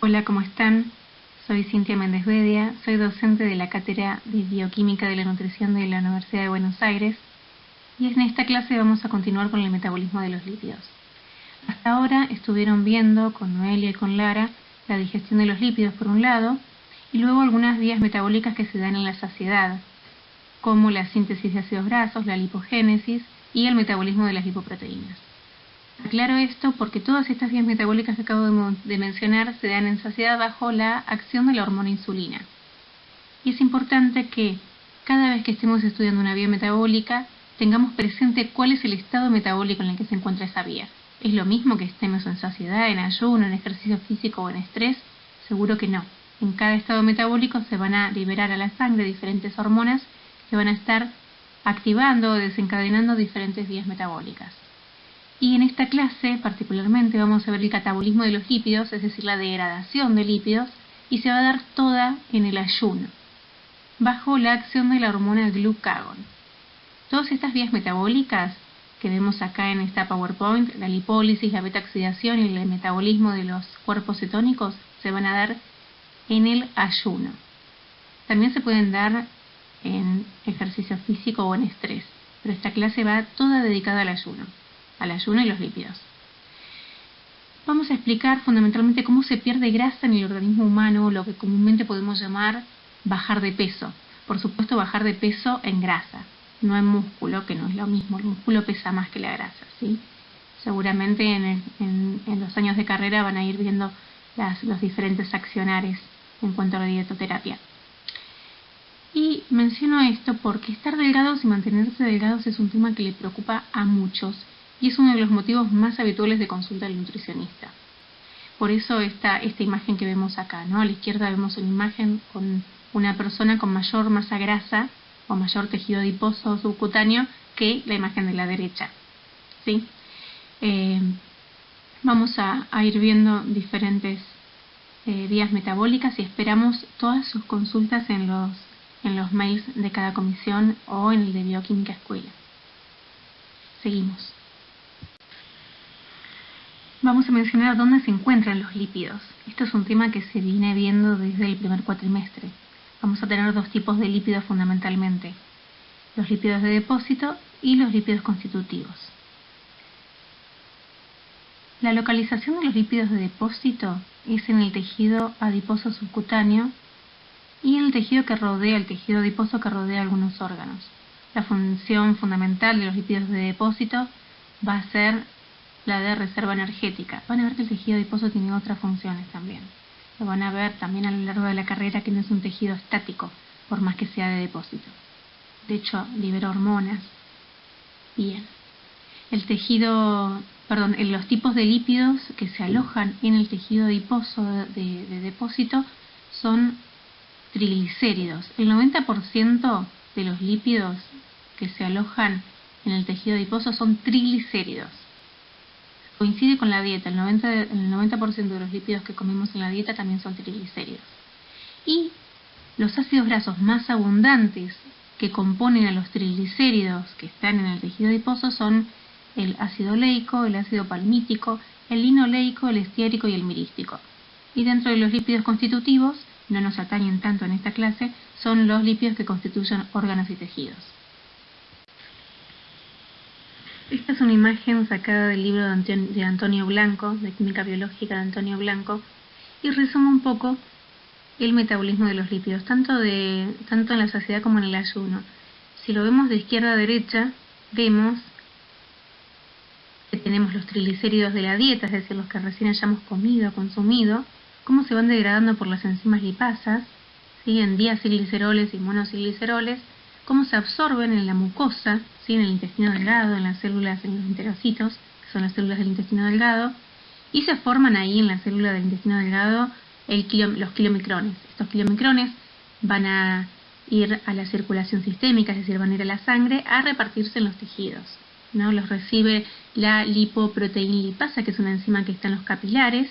Hola, ¿cómo están? Soy Cintia Méndez Bedia, soy docente de la Cátedra de Bioquímica de la Nutrición de la Universidad de Buenos Aires y en esta clase vamos a continuar con el metabolismo de los lípidos. Hasta ahora estuvieron viendo con Noelia y con Lara la digestión de los lípidos por un lado y luego algunas vías metabólicas que se dan en la saciedad, como la síntesis de ácidos grasos, la lipogénesis y el metabolismo de las lipoproteínas. Aclaro esto porque todas estas vías metabólicas que acabo de mencionar se dan en saciedad bajo la acción de la hormona insulina. Y es importante que cada vez que estemos estudiando una vía metabólica tengamos presente cuál es el estado metabólico en el que se encuentra esa vía. ¿Es lo mismo que estemos en saciedad, en ayuno, en ejercicio físico o en estrés? Seguro que no. En cada estado metabólico se van a liberar a la sangre diferentes hormonas que van a estar activando o desencadenando diferentes vías metabólicas. Y en esta clase particularmente vamos a ver el catabolismo de los lípidos, es decir, la degradación de lípidos, y se va a dar toda en el ayuno, bajo la acción de la hormona glucagón. Todas estas vías metabólicas que vemos acá en esta PowerPoint, la lipólisis, la beta-oxidación y el metabolismo de los cuerpos cetónicos, se van a dar en el ayuno. También se pueden dar en ejercicio físico o en estrés, pero esta clase va toda dedicada al ayuno y los lípidos. Vamos a explicar fundamentalmente cómo se pierde grasa en el organismo humano, lo que comúnmente podemos llamar bajar de peso. Por supuesto, bajar de peso en grasa, no en músculo, que no es lo mismo. El músculo pesa más que la grasa, ¿sí? Seguramente en los años de carrera van a ir viendo los diferentes accionares en cuanto a la dietoterapia. Y menciono esto porque estar delgados y mantenerse delgados es un tema que le preocupa a muchos y es uno de los motivos más habituales de consulta del nutricionista. Por eso esta imagen que vemos acá, ¿no? A la izquierda vemos una imagen con una persona con mayor masa grasa o mayor tejido adiposo subcutáneo que la imagen de la derecha, ¿sí? Vamos a ir viendo diferentes vías metabólicas y esperamos todas sus consultas en los mails de cada comisión o en el de Bioquímica Escuela. Seguimos. Vamos a mencionar dónde se encuentran los lípidos. Esto es un tema que se viene viendo desde el primer cuatrimestre. Vamos a tener dos tipos de lípidos fundamentalmente: los lípidos de depósito y los lípidos constitutivos. La localización de los lípidos de depósito es en el tejido adiposo subcutáneo y en el tejido que rodea, el tejido adiposo que rodea algunos órganos. La función fundamental de los lípidos de depósito va a ser la de reserva energética. Van a ver que el tejido adiposo tiene otras funciones también. Lo van a ver también a lo largo de la carrera que no es un tejido estático, por más que sea de depósito. De hecho, libera hormonas. Bien. Los tipos de lípidos que se alojan en el tejido adiposo de depósito son triglicéridos. El 90% de los lípidos que se alojan en el tejido adiposo son triglicéridos. Coincide con la dieta, el 90% de los lípidos que comemos en la dieta también son triglicéridos. Y los ácidos grasos más abundantes que componen a los triglicéridos que están en el tejido adiposo son el ácido oleico, el ácido palmítico, el linoleico, el estiérico y el mirístico. Y dentro de los lípidos constitutivos, no nos atañen tanto en esta clase, son los lípidos que constituyen órganos y tejidos. Esta es una imagen sacada del libro de Antonio Blanco, de Química Biológica de Antonio Blanco, y resume un poco el metabolismo de los lípidos, tanto en la saciedad como en el ayuno. Si lo vemos de izquierda a derecha, vemos que tenemos los triglicéridos de la dieta, es decir, los que recién hayamos comido, consumido, cómo se van degradando por las enzimas lipasas, ¿sí? En diacilgliceroles y monocilgliceroles, cómo se absorben en la mucosa, ¿sí? En el intestino delgado, en las células, en los enterocitos, que son las células del intestino delgado, y se forman ahí en la célula del intestino delgado los kilomicrones. Estos kilomicrones van a ir a la circulación sistémica, es decir, van a ir a la sangre a repartirse en los tejidos, ¿no? Los recibe la lipoproteína lipasa, que es una enzima que está en los capilares,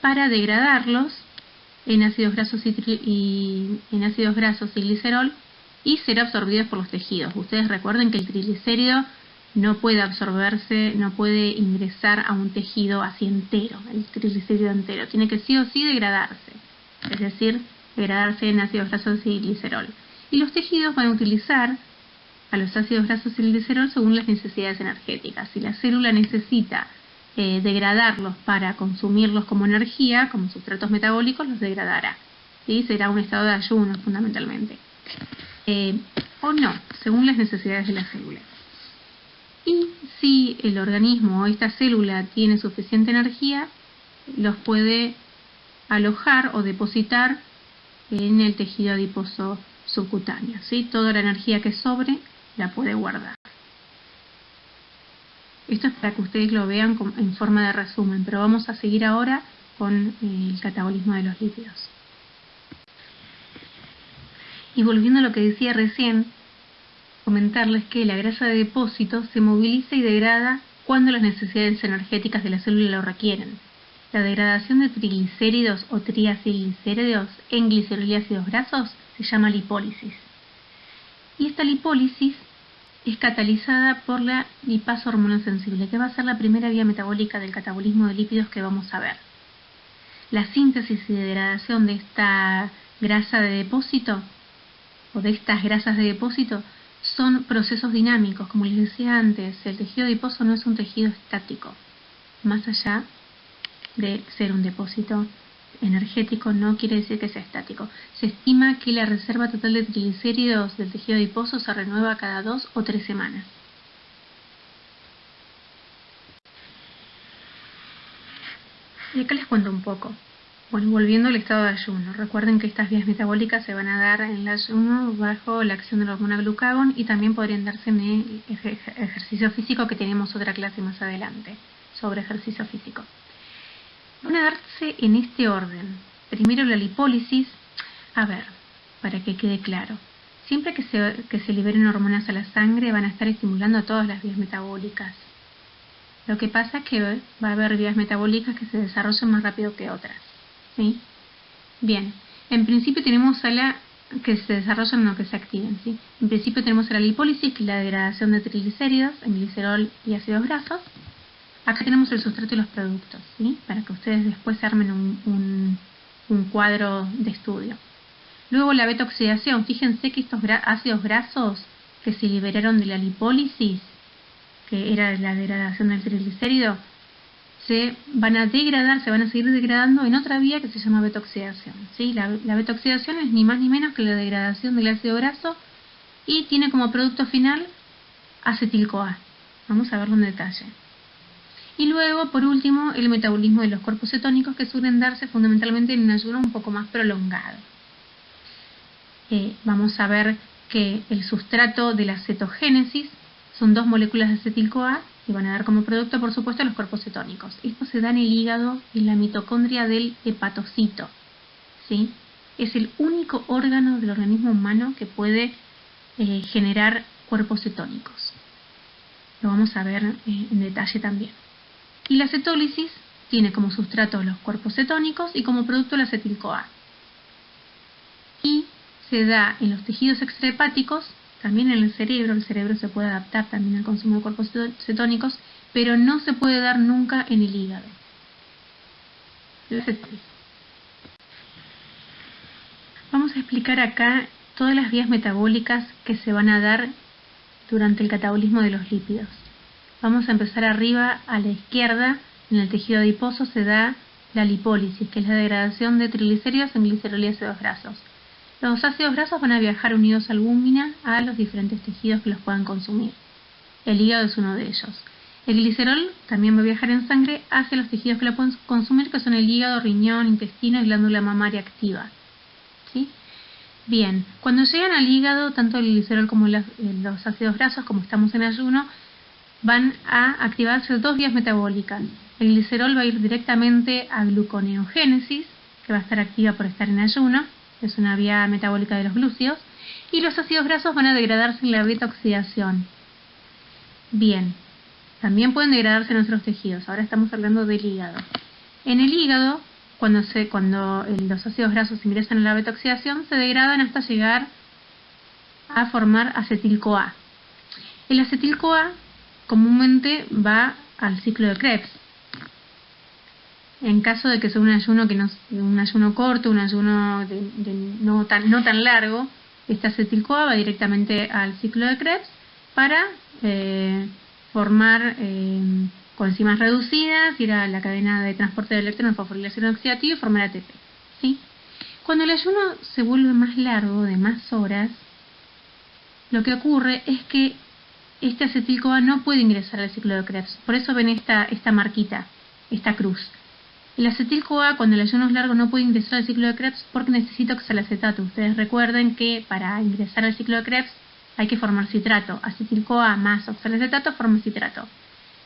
para degradarlos en ácidos grasos y glicerol y ser absorbidos por los tejidos. Ustedes recuerden que el triglicérido no puede absorberse, no puede ingresar a un tejido así entero, el triglicérido entero. Tiene que sí o sí degradarse, es decir, degradarse en ácidos grasos y glicerol. Y los tejidos van a utilizar a los ácidos grasos y el glicerol según las necesidades energéticas. Si la célula necesita degradarlos para consumirlos como energía, como sustratos metabólicos, los degradará. ¿Sí? Será un estado de ayuno fundamentalmente. O no, según las necesidades de la célula. Y si el organismo o esta célula tiene suficiente energía, los puede alojar o depositar en el tejido adiposo subcutáneo. ¿Sí? Toda la energía que sobre la puede guardar. Esto es para que ustedes lo vean en forma de resumen, pero vamos a seguir ahora con el catabolismo de los lípidos. Y volviendo a lo que decía recién, comentarles que la grasa de depósito se moviliza y degrada cuando las necesidades energéticas de la célula lo requieren. La degradación de triglicéridos o triacilglicéridos en glicerol y ácidos grasos se llama lipólisis. Y esta lipólisis es catalizada por la lipasa hormona sensible, que va a ser la primera vía metabólica del catabolismo de lípidos que vamos a ver. La síntesis y degradación de esta grasa de depósito o de estas grasas de depósito son procesos dinámicos. Como les decía antes, el tejido adiposo no es un tejido estático. Más allá de ser un depósito energético, no quiere decir que sea estático. Se estima que la reserva total de triglicéridos del tejido adiposo se renueva cada 2 o 3 semanas. Y acá les cuento un poco. Bueno, volviendo al estado de ayuno, recuerden que estas vías metabólicas se van a dar en el ayuno bajo la acción de la hormona glucagón y también podrían darse en el ejercicio físico, que tenemos otra clase más adelante sobre ejercicio físico. Van a darse en este orden. Primero la lipólisis. A ver, para que quede claro, siempre que se liberen hormonas a la sangre van a estar estimulando todas las vías metabólicas. Lo que pasa es que va a haber vías metabólicas que se desarrollen más rápido que otras. ¿Sí? Bien, en principio tenemos a la que se desarrollan, no que se activen. ¿Sí? En principio tenemos a la lipólisis, que es la degradación de triglicéridos en glicerol y ácidos grasos. Acá tenemos el sustrato y los productos, ¿sí? Para que ustedes después armen un cuadro de estudio. Luego la beta-oxidación. Fíjense que estos ácidos grasos que se liberaron de la lipólisis, que era la degradación del triglicérido, se van a degradar, se van a seguir degradando en otra vía que se llama beta-oxidación. ¿Sí? La beta-oxidación es ni más ni menos que la degradación del ácido graso y tiene como producto final acetil-CoA. Vamos a verlo en detalle. Y luego, por último, el metabolismo de los cuerpos cetónicos, que suelen darse fundamentalmente en un ayuno un poco más prolongado. Vamos a ver que el sustrato de la cetogénesis son 2 moléculas de acetil-CoA y van a dar como producto, por supuesto, los cuerpos cetónicos. Esto se da en el hígado, en la mitocondria del hepatocito. ¿Sí? Es el único órgano del organismo humano que puede generar cuerpos cetónicos. Lo vamos a ver en detalle también. Y la cetólisis tiene como sustrato los cuerpos cetónicos y como producto el acetil-CoA. Y se da en los tejidos extrahepáticos, también en el cerebro se puede adaptar también al consumo de cuerpos cetónicos, pero no se puede dar nunca en el hígado. Vamos a explicar acá todas las vías metabólicas que se van a dar durante el catabolismo de los lípidos. Vamos a empezar arriba a la izquierda. En el tejido adiposo se da la lipólisis, que es la degradación de triglicéridos en glicerol y ácidos grasos. Los ácidos grasos van a viajar unidos a albúmina a los diferentes tejidos que los puedan consumir. El hígado es uno de ellos. El glicerol también va a viajar en sangre hacia los tejidos que lo pueden consumir, que son el hígado, riñón, intestino y glándula mamaria activa. ¿Sí? Bien, cuando llegan al hígado, tanto el glicerol como los ácidos grasos, como estamos en ayuno, van a activarse 2 vías metabólicas. El glicerol va a ir directamente a gluconeogénesis, que va a estar activa por estar en ayuno, es una vía metabólica de los glúcidos, y los ácidos grasos van a degradarse en la beta-oxidación. Bien, también pueden degradarse en otros tejidos, ahora estamos hablando del hígado. En el hígado, cuando los ácidos grasos ingresan a la beta-oxidación, se degradan hasta llegar a formar acetil-CoA. El acetil-CoA comúnmente va al ciclo de Krebs. En caso de que sea un ayuno un ayuno corto, un ayuno no tan largo, esta acetil-CoA va directamente al ciclo de Krebs para formar coenzimas reducidas, ir a la cadena de transporte de electrones fosforilación oxidativa y formar ATP. ¿Sí? Cuando el ayuno se vuelve más largo, de más horas, lo que ocurre es que este acetil-CoA no puede ingresar al ciclo de Krebs. Por eso ven esta marquita, esta cruz. El acetil-CoA, cuando el ayuno es largo, no puede ingresar al ciclo de Krebs porque necesita oxalacetato. Ustedes recuerden que para ingresar al ciclo de Krebs hay que formar citrato. Acetil-CoA más oxalacetato forma citrato.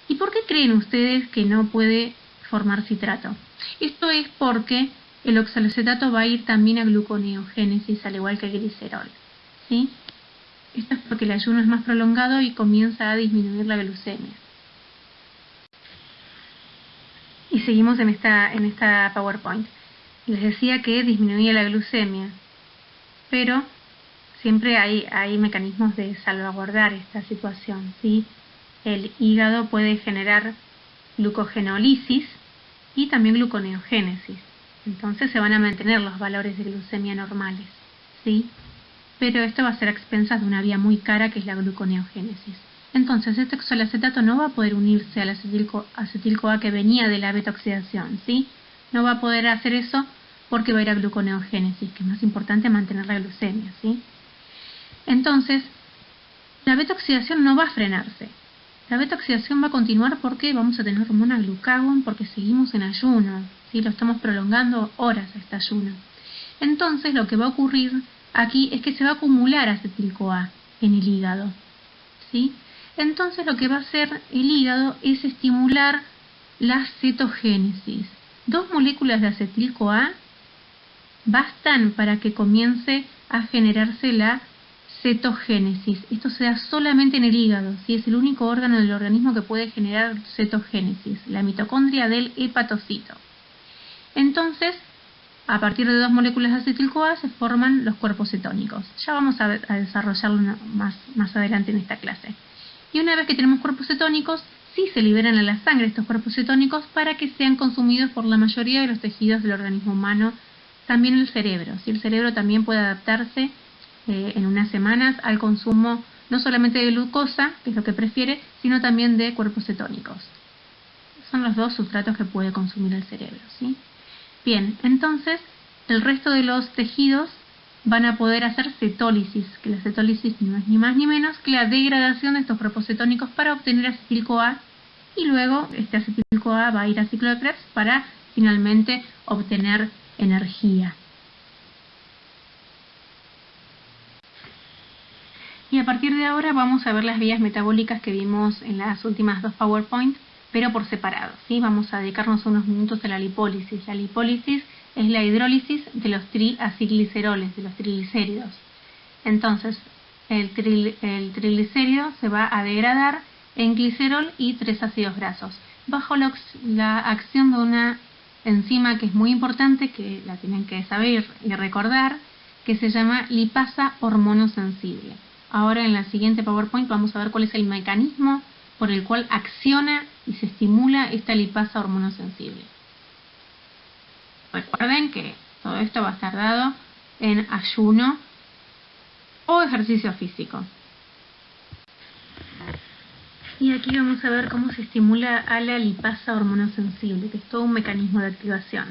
¿Y por qué creen ustedes que no puede formar citrato? Esto es porque el oxalacetato va a ir también a gluconeogénesis, al igual que el glicerol. ¿Sí? Esto es porque el ayuno es más prolongado y comienza a disminuir la glucemia. Y seguimos en esta PowerPoint. Les decía que disminuía la glucemia, pero siempre hay mecanismos de salvaguardar esta situación, ¿sí? El hígado puede generar glucogenólisis y también gluconeogénesis. Entonces se van a mantener los valores de glucemia normales, ¿sí? Pero esto va a ser a expensas de una vía muy cara que es la gluconeogénesis. Entonces este oxalacetato no va a poder unirse al acetil-CoA que venía de la beta-oxidación, ¿sí? No va a poder hacer eso porque va a ir a gluconeogénesis, que es más importante mantener la glucemia, ¿sí? Entonces, la beta-oxidación no va a frenarse. La beta-oxidación va a continuar porque vamos a tener hormona glucagón porque seguimos en ayuno, ¿sí? Lo estamos prolongando horas a este ayuno. Entonces, lo que va a ocurrir aquí es que se va a acumular acetil-CoA en el hígado, ¿sí? Entonces lo que va a hacer el hígado es estimular la cetogénesis. 2 moléculas de acetil-CoA bastan para que comience a generarse la cetogénesis. Esto se da solamente en el hígado, ¿sí? Es el único órgano del organismo que puede generar cetogénesis, la mitocondria del hepatocito. Entonces, a partir de 2 moléculas de acetil-CoA se forman los cuerpos cetónicos. Ya vamos a desarrollarlo más adelante en esta clase. Y una vez que tenemos cuerpos cetónicos, sí se liberan a la sangre estos cuerpos cetónicos para que sean consumidos por la mayoría de los tejidos del organismo humano, también el cerebro. ¿Sí? El cerebro también puede adaptarse en unas semanas al consumo no solamente de glucosa, que es lo que prefiere, sino también de cuerpos cetónicos. Son los 2 sustratos que puede consumir el cerebro, ¿sí? Bien, entonces el resto de los tejidos van a poder hacer cetólisis, que la cetólisis no es ni más ni menos que la degradación de estos cuerpos cetónicos para obtener acetil-CoA, y luego este acetil-CoA va a ir al ciclo de Krebs para finalmente obtener energía. Y a partir de ahora vamos a ver las vías metabólicas que vimos en las últimas 2 PowerPoint, pero por separado, ¿sí? Vamos a dedicarnos unos minutos a la lipólisis. La lipólisis es la hidrólisis de los triacilgliceroles, de los triglicéridos. Entonces, el triglicérido se va a degradar en glicerol y 3 ácidos grasos, bajo la acción de una enzima que es muy importante, que la tienen que saber y recordar, que se llama lipasa hormonosensible. Ahora en la siguiente PowerPoint vamos a ver cuál es el mecanismo por el cual acciona y se estimula esta lipasa hormonosensible. Recuerden que todo esto va a estar dado en ayuno o ejercicio físico. Y aquí vamos a ver cómo se estimula a la lipasa hormonosensible, que es todo un mecanismo de activación.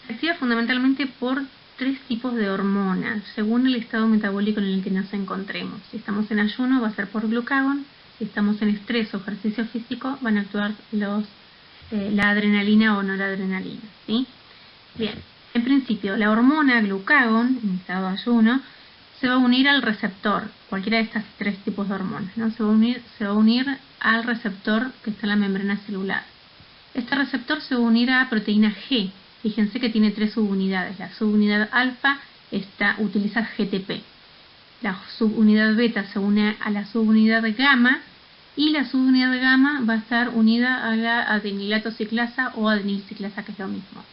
Se activa fundamentalmente por 3 tipos de hormonas, según el estado metabólico en el que nos encontremos. Si estamos en ayuno va a ser por glucagón, si estamos en estrés o ejercicio físico van a actuar la adrenalina o noradrenalina, ¿sí? Bien, en principio la hormona glucagón, en estado de ayuno, se va a unir al receptor, cualquiera de estos 3 tipos de hormonas, ¿no? Se va a unir al receptor que está en la membrana celular. Este receptor se va a unir a proteína G. Fíjense que tiene 3 subunidades. La subunidad alfa utiliza GTP. La subunidad beta se une a la subunidad gamma y la subunidad gamma va a estar unida a la adenilato ciclasa o adenilciclasa, que es lo mismo.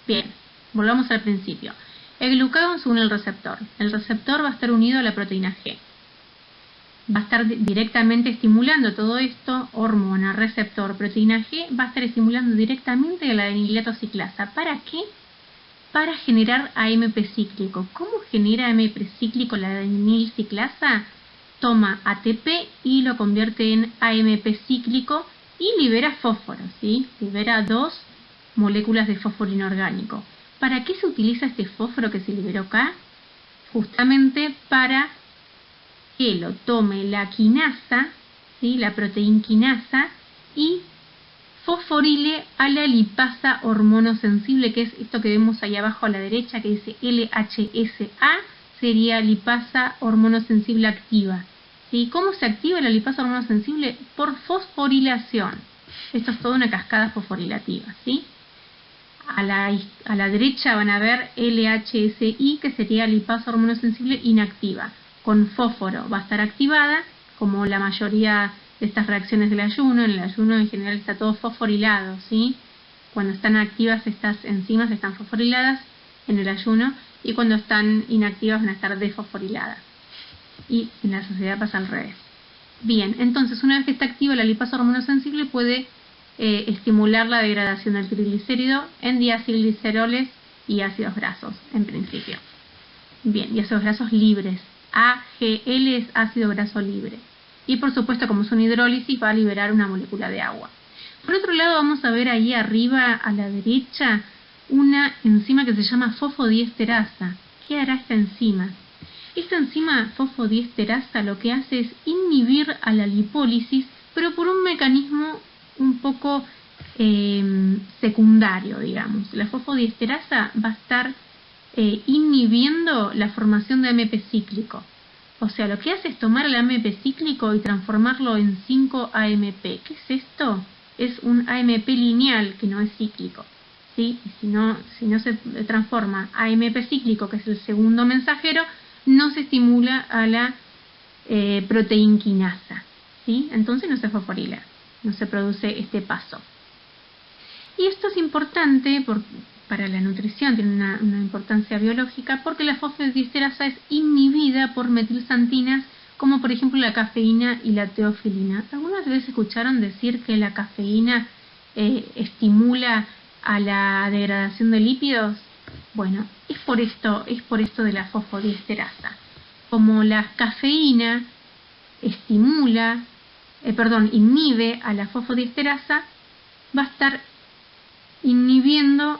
Bien, volvamos al principio. El glucagón se une al receptor. El receptor va a estar unido a la proteína G. va a estar directamente estimulando todo esto, hormona, receptor, proteína G, va a estar estimulando directamente a la adenilato ciclasa. ¿Para qué? Para generar AMP cíclico. ¿Cómo genera AMP cíclico la adenil ciclasa? Toma ATP y lo convierte en AMP cíclico y libera fósforo, ¿sí? Libera 2 moléculas de fósforo inorgánico. ¿Para qué se utiliza este fósforo que se liberó acá? Justamente para que lo tome la quinasa, ¿sí? La proteína quinasa, y fosforile a la lipasa hormonosensible, que es esto que vemos ahí abajo a la derecha, que dice LHSA, sería lipasa hormonosensible activa. ¿Sí? ¿Cómo se activa la lipasa hormonosensible? Por fosforilación. Esto es toda una cascada fosforilativa, ¿sí? A la derecha van a ver LHSI, que sería lipasa hormonosensible inactiva. Con fósforo va a estar activada, como la mayoría de estas reacciones del ayuno. En el ayuno en general está todo fosforilado, ¿sí? Cuando están activas estas enzimas están fosforiladas en el ayuno, y cuando están inactivas van a estar desfosforiladas. Y en la sociedad pasa al revés. Bien, entonces una vez que está activa la lipasa hormonosensible puede estimular la degradación del triglicérido en diacilgliceroles y ácidos grasos, en principio. Bien, y ácidos grasos libres. AGL es ácido graso libre. Y por supuesto, como es una hidrólisis, va a liberar una molécula de agua. Por otro lado, vamos a ver ahí arriba a la derecha una enzima que se llama fosfodiesterasa. ¿Qué hará esta enzima? Esta enzima fosfodiesterasa lo que hace es inhibir a la lipólisis, pero por un mecanismo un poco secundario, digamos. La fosfodiesterasa va a estar inhibiendo la formación de AMP cíclico. O sea, lo que hace es tomar el AMP cíclico y transformarlo en 5-AMP. ¿Qué es esto? Es un AMP lineal que no es cíclico, ¿sí? Y si no se transforma AMP cíclico, que es el segundo mensajero, no se estimula a la proteína quinasa, ¿sí? Entonces no se fosforila, no se produce este paso. Y esto es importante para la nutrición, tiene una importancia biológica, porque la fosfodiesterasa es inhibida por metilsantinas, como por ejemplo la cafeína y la teofilina. ¿Algunas veces escucharon decir que la cafeína estimula a la degradación de lípidos? Bueno, es por esto de la fosfodiesterasa. Como la cafeína inhibe a la fosfodiesterasa, va a estar inhibiendo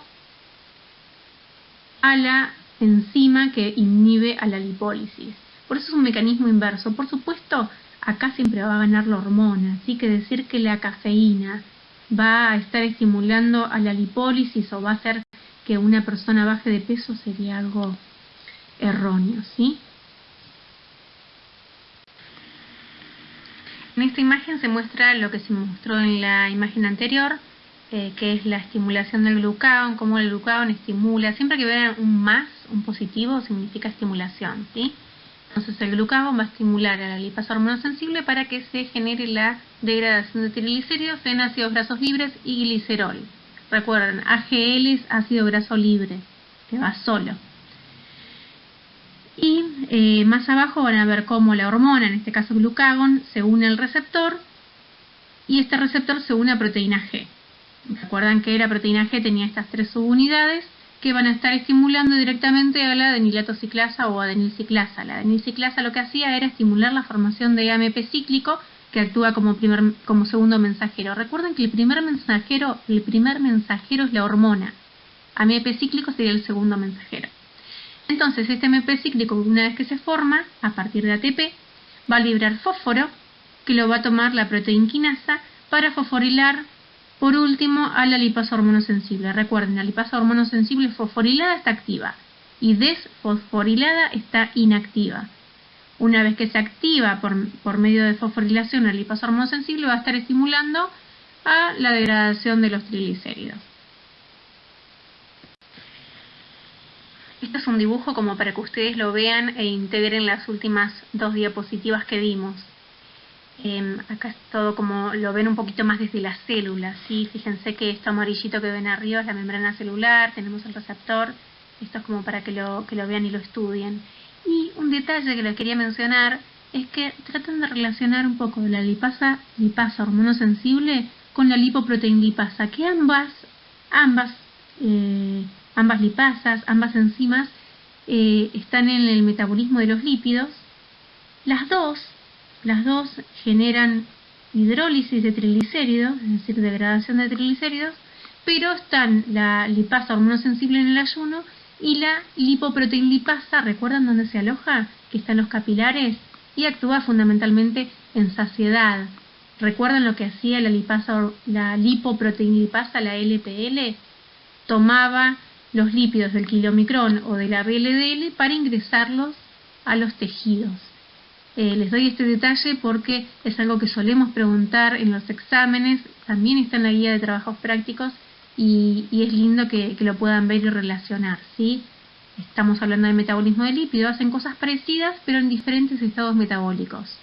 a la enzima que inhibe a la lipólisis. Por eso es un mecanismo inverso. Por supuesto, acá siempre va a ganar la hormona, así que decir que la cafeína va a estar estimulando a la lipólisis o va a hacer que una persona baje de peso sería algo erróneo, ¿sí? En esta imagen se muestra lo que se mostró en la imagen anterior, que es la estimulación del glucagón, cómo el glucagón estimula. Siempre que vean un positivo, significa estimulación, ¿sí? Entonces el glucagón va a estimular a la lipasa hormonosensible para que se genere la degradación de triglicéridos en ácidos grasos libres y glicerol. Recuerden, AGL es ácido graso libre, que va solo. Y más abajo van a ver cómo la hormona, en este caso glucagón, se une al receptor, y este receptor se une a proteína G. Recuerdan que la proteína G tenía estas 3 subunidades que van a estar estimulando directamente a la adenilato ciclasa o adenilciclasa. La adenilciclasa lo que hacía era estimular la formación de AMP cíclico, que actúa como segundo mensajero. Recuerden que el primer mensajero es la hormona. AMP cíclico sería el segundo mensajero. Entonces, este AMP cíclico, una vez que se forma, a partir de ATP, va a liberar fósforo, que lo va a tomar la proteína quinasa para fosforilar, por último, a la lipasa hormonosensible. Recuerden, la lipasa hormonosensible fosforilada está activa y desfosforilada está inactiva. Una vez que se activa por medio de fosforilación la lipasa hormonosensible, va a estar estimulando a la degradación de los triglicéridos. Este es un dibujo como para que ustedes lo vean e integren las últimas 2 diapositivas que vimos. Acá es todo como lo ven un poquito más desde las células, ¿sí? Fíjense que esto amarillito que ven arriba es la membrana celular, tenemos el receptor. Esto es como para que lo vean y lo estudien. Y un detalle que les quería mencionar es que tratan de relacionar un poco la lipasa hormonosensible con la lipoproteinlipasa, que ambas lipasas, ambas enzimas están en el metabolismo de los lípidos. Las dos generan hidrólisis de triglicéridos, es decir, degradación de triglicéridos, pero están la lipasa hormonosensible en el ayuno y la lipoproteinlipasa, ¿recuerdan dónde se aloja? Que está en los capilares y actúa fundamentalmente en saciedad. ¿Recuerdan lo que hacía la lipoproteinlipasa, la LPL? Tomaba los lípidos del kilomicrón o de la VLDL para ingresarlos a los tejidos. Les doy este detalle porque es algo que solemos preguntar en los exámenes, también está en la guía de trabajos prácticos y es lindo que lo puedan ver y relacionar, ¿sí? Estamos hablando de metabolismo de lípidos, hacen cosas parecidas pero en diferentes estados metabólicos.